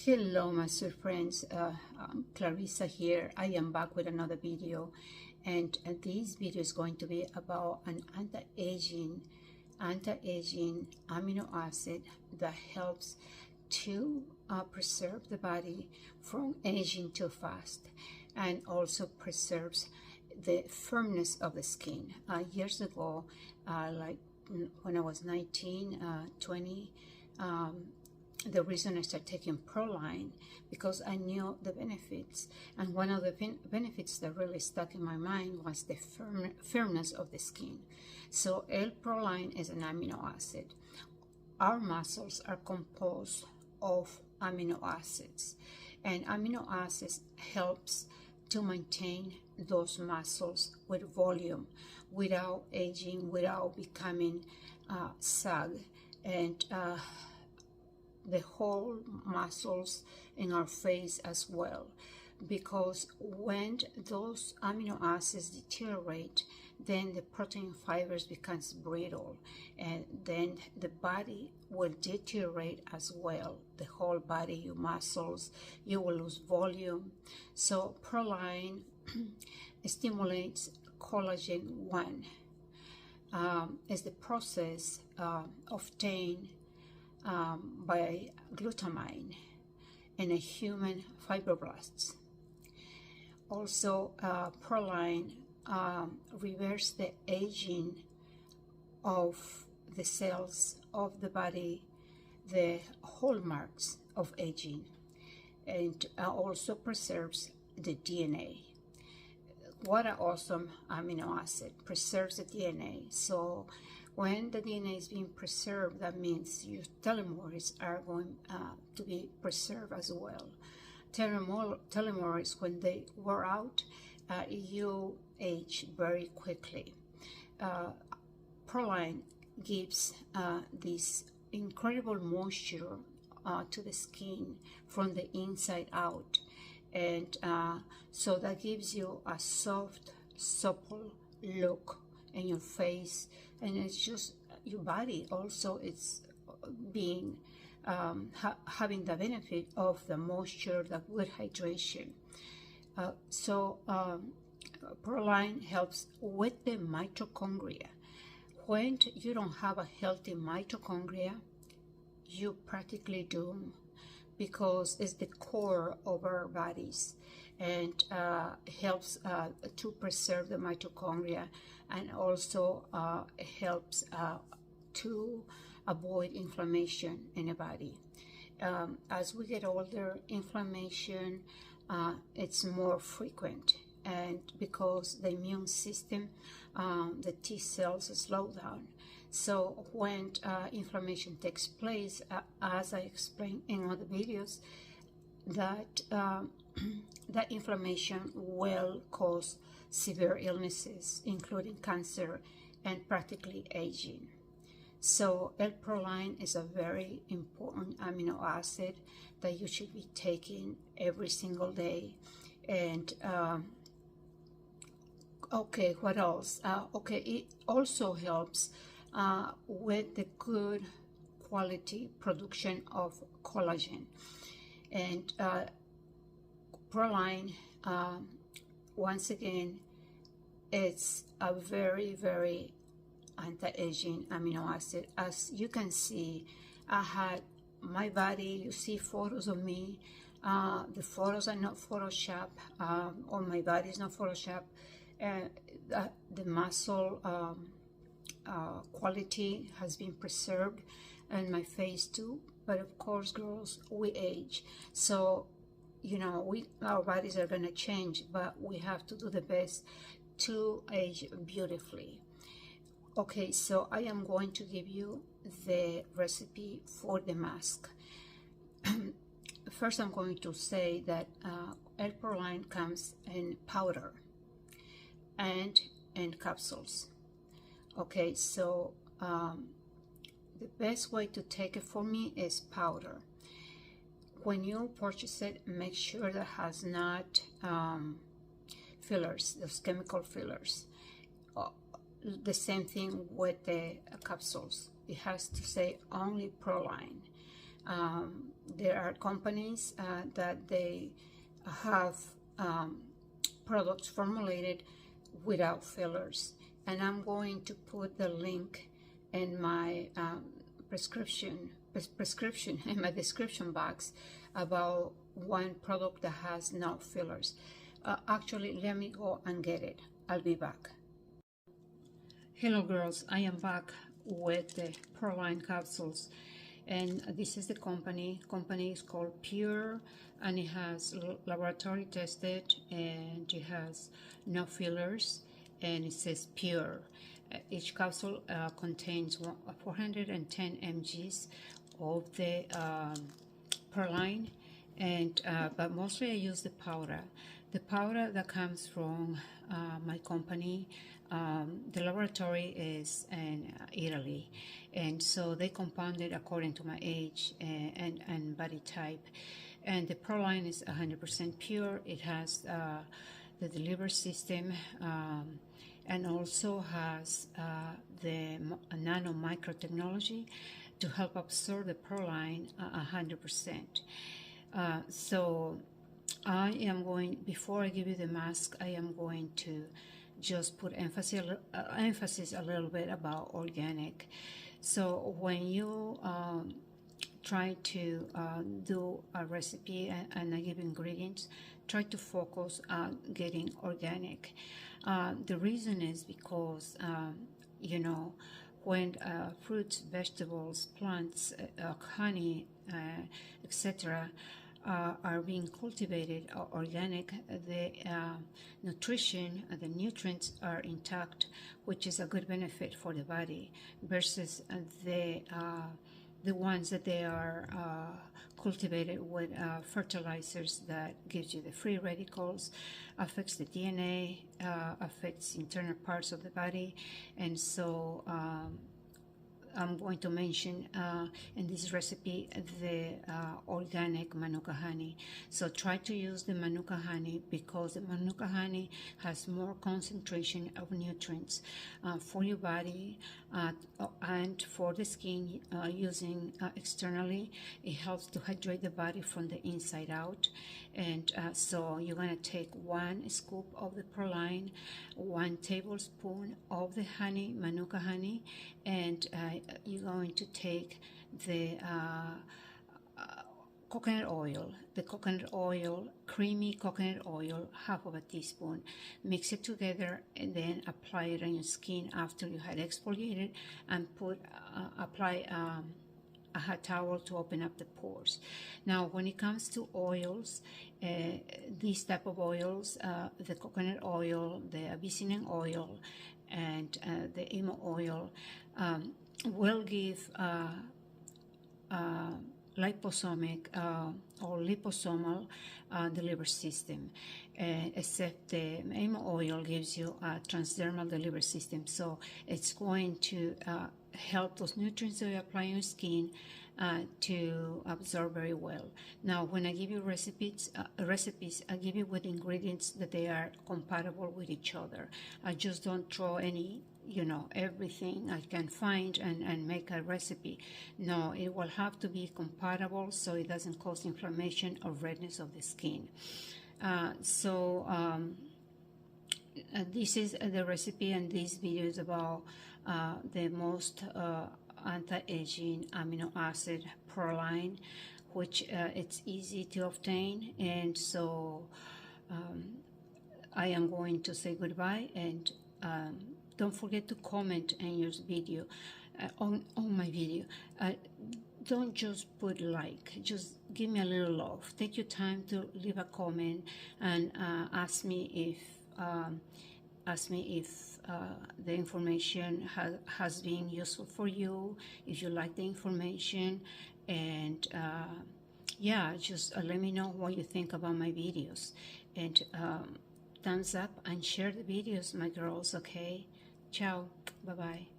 Hello, master friends. Clarissa here. I am back with another video, and this video is going to be about an anti-aging amino acid that helps to preserve the body from aging too fast, and also preserves the firmness of the skin. Years ago, like when I was 19, 20. The reason I started taking Proline, because I knew the benefits, and one of the benefits that really stuck in my mind was the firmness of the skin. So L-Proline is an amino acid. Our muscles are composed of amino acids, and amino acids helps to maintain those muscles with volume, without aging, without becoming sag, and the whole muscles in our face as well, because when those amino acids deteriorate, then the protein fibers becomes brittle, and then the body will deteriorate as well. The whole body, your muscles, you will lose volume. So Proline stimulates collagen 1. Is the process obtained by glutamine in a human fibroblasts. Also, Proline reverses the aging of the cells of the body, the hallmarks of aging, and also preserves the DNA. What an awesome amino acid! Preserves the DNA. So when the DNA is being preserved, that means your telomeres are going to be preserved as well. Telomeres, when they wear out, you age very quickly. Proline gives this incredible moisture to the skin from the inside out, and so that gives you a soft, supple look in your face, and it's just your body also, it's being having the benefit of the moisture, the good hydration. So Proline helps with the mitochondria. When you don't have a healthy mitochondria, you practically doom, because it's the core of our bodies, and helps to preserve the mitochondria, and also helps to avoid inflammation in the body. As we get older, inflammation it's more frequent, and because the immune system, the T cells slow down. So when inflammation takes place, as I explained in other videos, that that inflammation will cause severe illnesses, including cancer and practically aging. So L-Proline is a very important amino acid that you should be taking every single day. And okay, what else? Okay, it also helps with the good quality production of collagen. And Proline, once again, it's a very, very anti-aging amino acid. As you can see, I had my body, you see photos of me. The photos are not Photoshop, or my body is not Photoshop. The muscle quality has been preserved, and my face too. But of course, girls, we age, so you know, our bodies are going to change, but we have to do the best to age beautifully. Okay, so I am going to give you the recipe for the mask. First, I'm going to say that L-Proline comes in powder and in capsules. Okay, so the best way to take it for me is powder. When you purchase it, make sure that it has not fillers, those chemical fillers. The same thing with the capsules. It has to say only Proline. there are companies that they have products formulated without fillers, and I'm going to put the link in my prescription in my description box about one product that has no fillers. Actually, let me go and get it. I'll be back. Hello girls, I am back with the L-Proline capsules, and this is the company is called Pure, and it has laboratory tested, and it has no fillers, and it says Pure. Each capsule contains 410 mgs of the L-Proline, and but mostly I use the powder that comes from my company. The laboratory is in Italy, and so they compound it according to my age and body type. And the L-Proline is 100% pure. It has the delivery system, and also has the nano micro technology to help absorb the L-Proline 100%. So I am going, before I give you the mask, I am going to just put emphasis a little bit about organic. So when you try to do a recipe and I give ingredients, try to focus on getting organic. The reason is because you know, when fruits, vegetables, plants, honey, etc. Are being cultivated organic, the nutrition, the nutrients are intact, which is a good benefit for the body, versus the ones that they are cultivated with fertilizers that gives you the free radicals, affects the DNA, affects internal parts of the body. And so I'm going to mention in this recipe the organic Manuka honey. So try to use the Manuka honey because the Manuka honey has more concentration of nutrients for your body and for the skin. Using externally, it helps to hydrate the body from the inside out. And so you're going to take 1 scoop of the L-Proline, 1 tablespoon of the honey, Manuka honey, and you're going to take the coconut oil, creamy coconut oil, half of a teaspoon. Mix it together and then apply it on your skin after you had exfoliated, and apply a hot towel to open up the pores. Now, when it comes to oils, these type of oils, the coconut oil, the Abyssinian oil, and the emo oil will give liposomic or liposomal delivery system, except the emo oil gives you a transdermal delivery system. So it's going to help those nutrients that you apply on your skin to absorb very well. Now, when I give you recipes, I give you with ingredients that they are compatible with each other. I just don't throw any, everything I can find and make a recipe. No, it will have to be compatible so it doesn't cause inflammation or redness of the skin. This is the recipe, and this video is about the most anti-aging amino acid L-Proline, which it's easy to obtain. And so I am going to say goodbye, and don't forget to comment on your video, on my video. Don't just put like, just give me a little love. Take your time to leave a comment and ask me if the information has been useful for you, if you like the information, and yeah, just let me know what you think about my videos. And thumbs up and share the videos, my girls. Okay, ciao, bye bye.